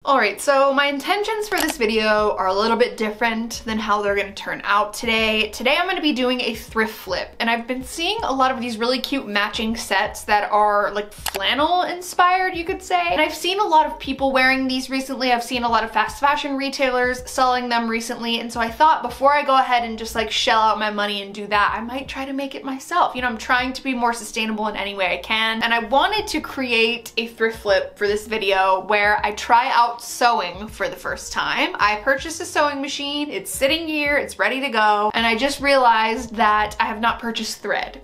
Alright, so my intentions for this video are a little bit different than how they're gonna turn out today. Today I'm gonna be doing a thrift flip, and I've been seeing a lot of these really cute matching sets that are like flannel inspired, you could say. And I've seen a lot of people wearing these recently. I've seen a lot of fast fashion retailers selling them recently, and so I thought before I go ahead and just like shell out my money and do that, I might try to make it myself. You know, I'm trying to be more sustainable in any way I can, and I wanted to create a thrift flip for this video where I try out sewing for the first time. I purchased a sewing machine, it's sitting here, it's ready to go, and I just realized that I have not purchased thread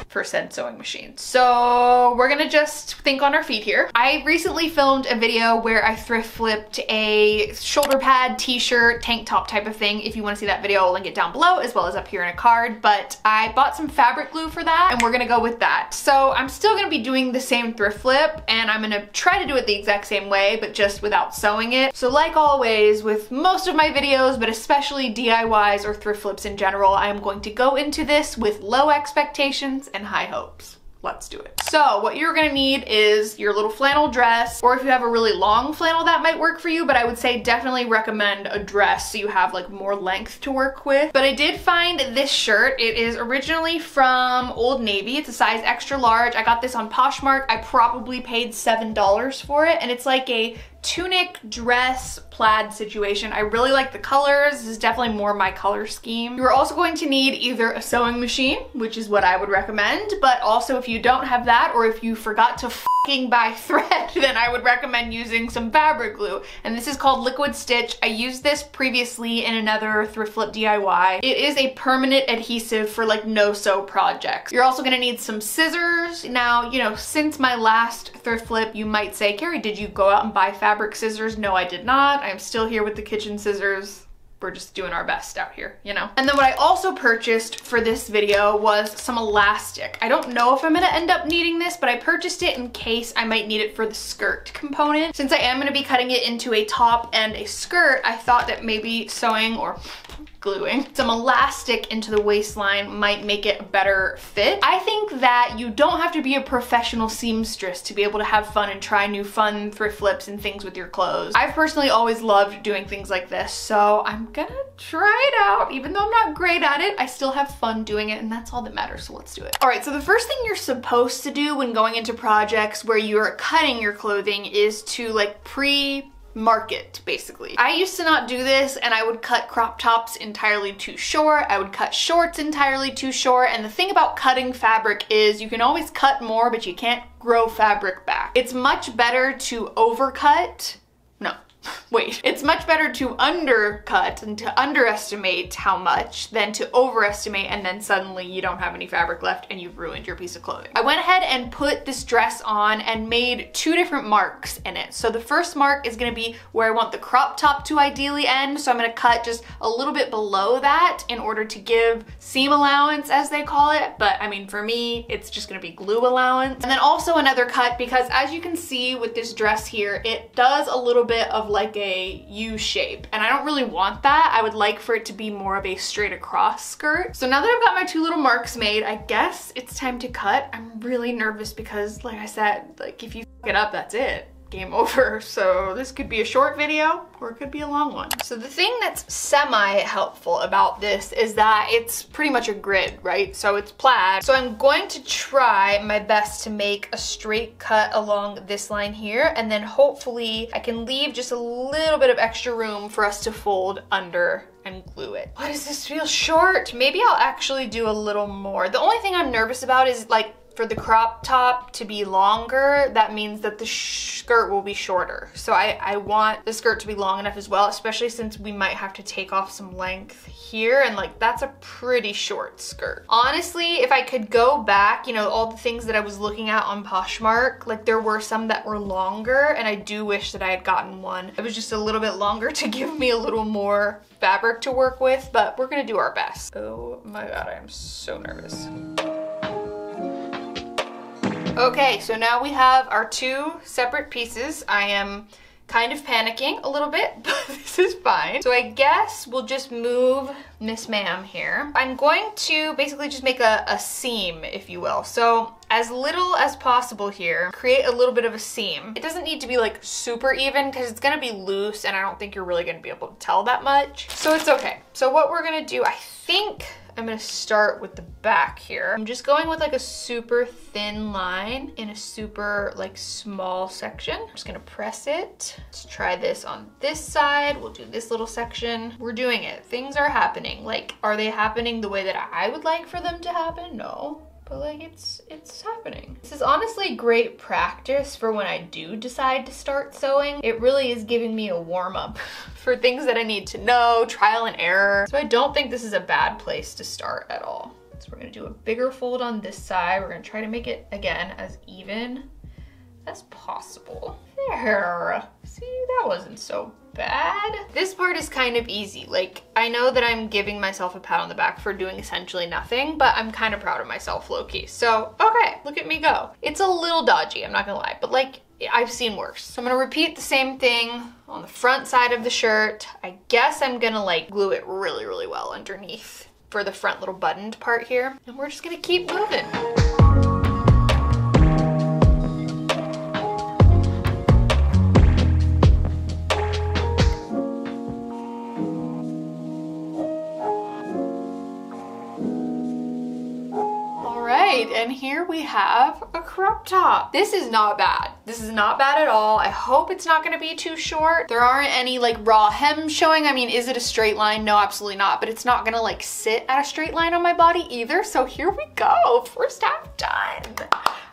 for said sewing machine. So we're gonna just think on our feet here. I recently filmed a video where I thrift flipped a shoulder pad, t-shirt, tank top type of thing. If you wanna see that video, I'll link it down below as well as up here in a card, but I bought some fabric glue for that and we're gonna go with that. So I'm still gonna be doing the same thrift flip and I'm gonna try to do it the exact same way, but just without sewing it. So like always with most of my videos, but especially DIYs or thrift flips in general, I am going to go into this with low expectations and high hopes. Let's do it. So what you're gonna need is your little flannel dress, or if you have a really long flannel that might work for you, but I would say definitely recommend a dress so you have like more length to work with. But I did find this shirt. It is originally from Old Navy. It's a size extra large. I got this on Poshmark. I probably paid $7 for it, and it's like a tunic dress plaid situation. I really like the colors. This is definitely more my color scheme. You're also going to need either a sewing machine, which is what I would recommend, but also if you don't have that, or if you forgot to fucking buy thread, then I would recommend using some fabric glue. And this is called Liquid Stitch. I used this previously in another thrift flip DIY. It is a permanent adhesive for like no-sew projects. You're also gonna need some scissors. Now, you know, since my last thrift flip, you might say, Carrie, did you go out and buy fabric scissors? No, I did not. I'm still here with the kitchen scissors. We're just doing our best out here, you know? And then what I also purchased for this video was some elastic. I don't know if I'm gonna end up needing this, but I purchased it in case I might need it for the skirt component. Since I am gonna be cutting it into a top and a skirt, I thought that maybe sewing or gluing some elastic into the waistline might make it a better fit. I think that you don't have to be a professional seamstress to be able to have fun and try new fun thrift flips and things with your clothes. I've personally always loved doing things like this, so I'm gonna try it out. Even though I'm not great at it, I still have fun doing it, and that's all that matters, so let's do it. All right, so the first thing you're supposed to do when going into projects where you're cutting your clothing is to like market, basically. I used to not do this, and I would cut crop tops entirely too short. I would cut shorts entirely too short, and the thing about cutting fabric is you can always cut more, but you can't grow fabric back. It's much better to overcut. No. Wait, it's much better to undercut and to underestimate how much than to overestimate and then suddenly you don't have any fabric left and you've ruined your piece of clothing. I went ahead and put this dress on and made two different marks in it. So the first mark is gonna be where I want the crop top to ideally end. So I'm gonna cut just a little bit below that in order to give seam allowance, as they call it. But I mean, for me, it's just gonna be glue allowance. And then also another cut, because as you can see with this dress here, it does a little bit of like a U shape, and I don't really want that. I would like for it to be more of a straight across skirt. So now that I've got my two little marks made, I guess it's time to cut. I'm really nervous because, like I said, like if you fuck it up, that's it. Game over. So this could be a short video or it could be a long one. So the thing that's semi-helpful about this is that it's pretty much a grid, right? So it's plaid. So I'm going to try my best to make a straight cut along this line here, and then hopefully I can leave just a little bit of extra room for us to fold under and glue it. Why does this feel short? Maybe I'll actually do a little more. The only thing I'm nervous about is like for the crop top to be longer, that means that the skirt will be shorter. So I want the skirt to be long enough as well, especially since we might have to take off some length here, and like that's a pretty short skirt. Honestly, if I could go back, you know, all the things that I was looking at on Poshmark, like there were some that were longer, and I do wish that I had gotten one. It was just a little bit longer to give me a little more fabric to work with, but we're gonna do our best. Oh my God, I am so nervous. Okay, so now we have our two separate pieces. I am kind of panicking a little bit, but this is fine. So I guess we'll just move Miss Ma'am here. I'm going to basically just make a seam, if you will. So as little as possible here, create a little bit of a seam. It doesn't need to be like super even because it's gonna be loose and I don't think you're really gonna be able to tell that much. So it's okay. So what we're gonna do, I think I'm gonna start with the back here. I'm just going with like a super thin line in a super like small section. I'm just gonna press it. Let's try this on this side. We'll do this little section. We're doing it. Things are happening. Like, are they happening the way that I would like for them to happen? No. But like it's happening. This is honestly great practice for when I do decide to start sewing. It really is giving me a warm-up for things that I need to know, trial and error. So I don't think this is a bad place to start at all. So we're gonna do a bigger fold on this side. We're gonna try to make it, again, as even as possible. There. See, that wasn't so bad. This part is kind of easy. Like, I know that I'm giving myself a pat on the back for doing essentially nothing, but I'm kind of proud of myself, low-key. So, okay, look at me go. It's a little dodgy, I'm not gonna lie, but like, I've seen worse. So I'm gonna repeat the same thing on the front side of the shirt. I guess I'm gonna like glue it really, really well underneath for the front little buttoned part here. And we're just gonna keep moving. And here we have a crop top. This is not bad. This is not bad at all. I hope it's not gonna be too short. There aren't any like raw hems showing. I mean, is it a straight line? No, absolutely not. But it's not gonna like sit at a straight line on my body either. So here we go, first half done.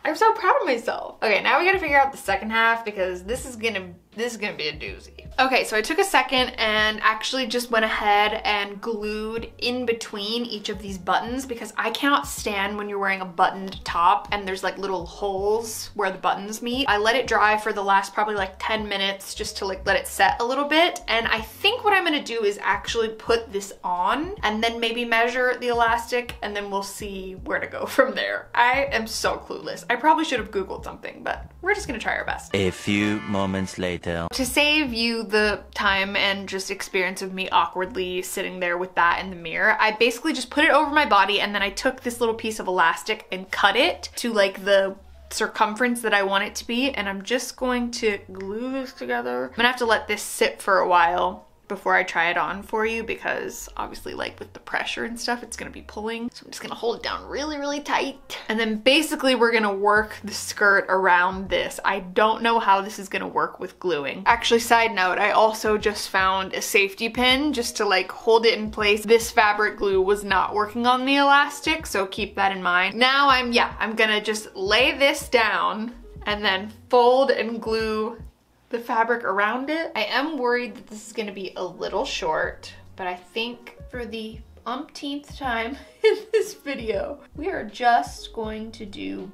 I'm so proud of myself. Okay, now we gotta figure out the second half because this is gonna be a doozy. Okay, so I took a second and actually just went ahead and glued in between each of these buttons because I cannot stand when you're wearing a buttoned top and there's like little holes where the buttons meet. I let it dry for the last probably like 10 minutes just to like let it set a little bit. And I think what I'm gonna do is actually put this on and then maybe measure the elastic and then we'll see where to go from there. I am so clueless. I probably should have Googled something, but we're just gonna try our best. A few moments later. To save you the time and just experience of me awkwardly sitting there with that in the mirror, I basically just put it over my body and then I took this little piece of elastic and cut it to like the circumference that I want it to be, and I'm just going to glue this together. I'm gonna have to let this sit for a while before I try it on for you because obviously like with the pressure and stuff it's gonna be pulling, so I'm just gonna hold it down really, really tight. And then basically we're gonna work the skirt around this. I don't know how this is gonna work with gluing. Actually, side note, I also just found a safety pin just to like hold it in place. This fabric glue was not working on the elastic, so keep that in mind. Now I'm gonna just lay this down and then fold and glue the fabric around it. I am worried that this is gonna be a little short, but I think for the umpteenth time in this video, we are just going to do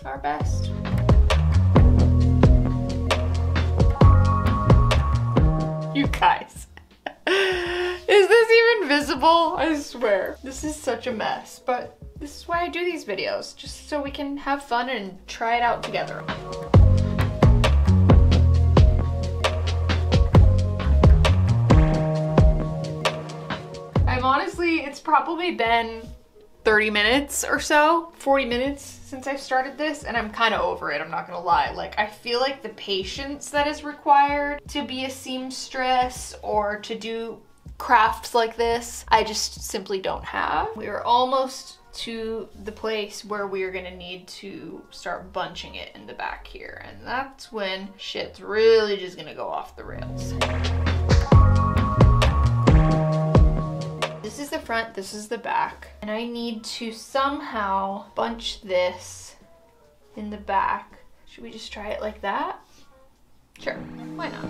our best. You guys, is this even visible? I swear. This is such a mess, but this is why I do these videos, just so we can have fun and try it out together. Honestly, it's probably been 30 minutes or so, 40 minutes since I've started this, and I'm kind of over it, I'm not gonna lie. Like, I feel like the patience that is required to be a seamstress or to do crafts like this, I just simply don't have. We are almost to the place where we are gonna need to start bunching it in the back here, and that's when shit's really just gonna go off the rails. This is the front, this is the back, and I need to somehow bunch this in the back. Should we just try it like that? Sure, why not?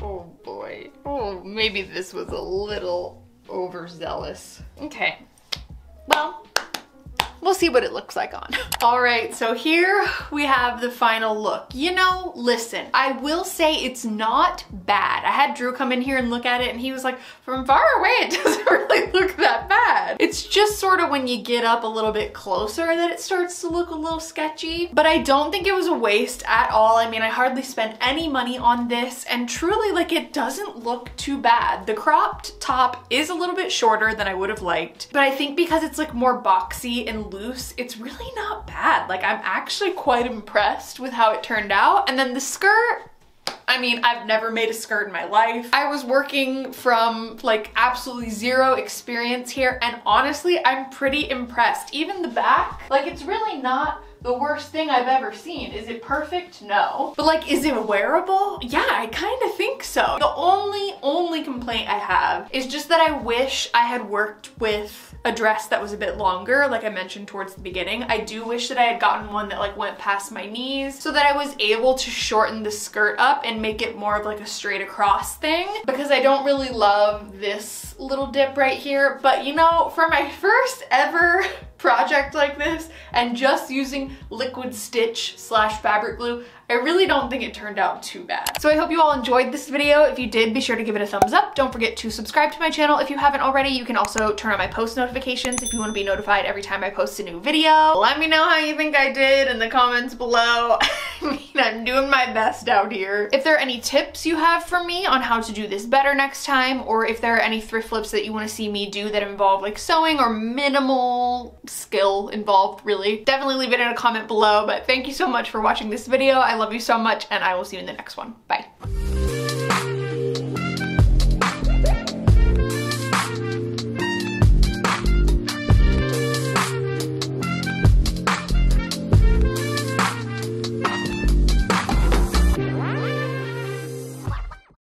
Oh boy, oh, maybe this was a little overzealous. Okay, well, we'll see what it looks like on. All right, so here we have the final look. You know, listen, I will say it's not bad. I had Drew come in here and look at it and he was like, from far away, it doesn't really look that bad. It's just sort of when you get up a little bit closer that it starts to look a little sketchy, but I don't think it was a waste at all. I mean, I hardly spent any money on this, and truly, like, it doesn't look too bad. The cropped top is a little bit shorter than I would have liked, but I think because it's like more boxy and loose, it's really not bad. Like, I'm actually quite impressed with how it turned out. And then the skirt, I mean, I've never made a skirt in my life. I was working from like absolutely zero experience here, and honestly, I'm pretty impressed. Even the back, like, it's really not the worst thing I've ever seen. Is it perfect? No. But like, is it wearable? Yeah, I kind of think so. The only complaint I have is just that I wish I had worked with a dress that was a bit longer, like I mentioned towards the beginning. I do wish that I had gotten one that like went past my knees so that I was able to shorten the skirt up and make it more of like a straight across thing, because I don't really love this little dip right here. But you know, for my first ever project like this and just using liquid stitch / fabric glue, I really don't think it turned out too bad. So I hope you all enjoyed this video. If you did, be sure to give it a thumbs up. Don't forget to subscribe to my channel if you haven't already. You can also turn on my post notifications if you want to be notified every time I post a new video. Let me know how you think I did in the comments below. I mean, I'm doing my best out here. If there are any tips you have for me on how to do this better next time, or if there are any thrift flips that you want to see me do that involve like sewing or minimal skill involved, really, definitely leave it in a comment below. But thank you so much for watching this video. I love you so much, and I will see you in the next one. Bye.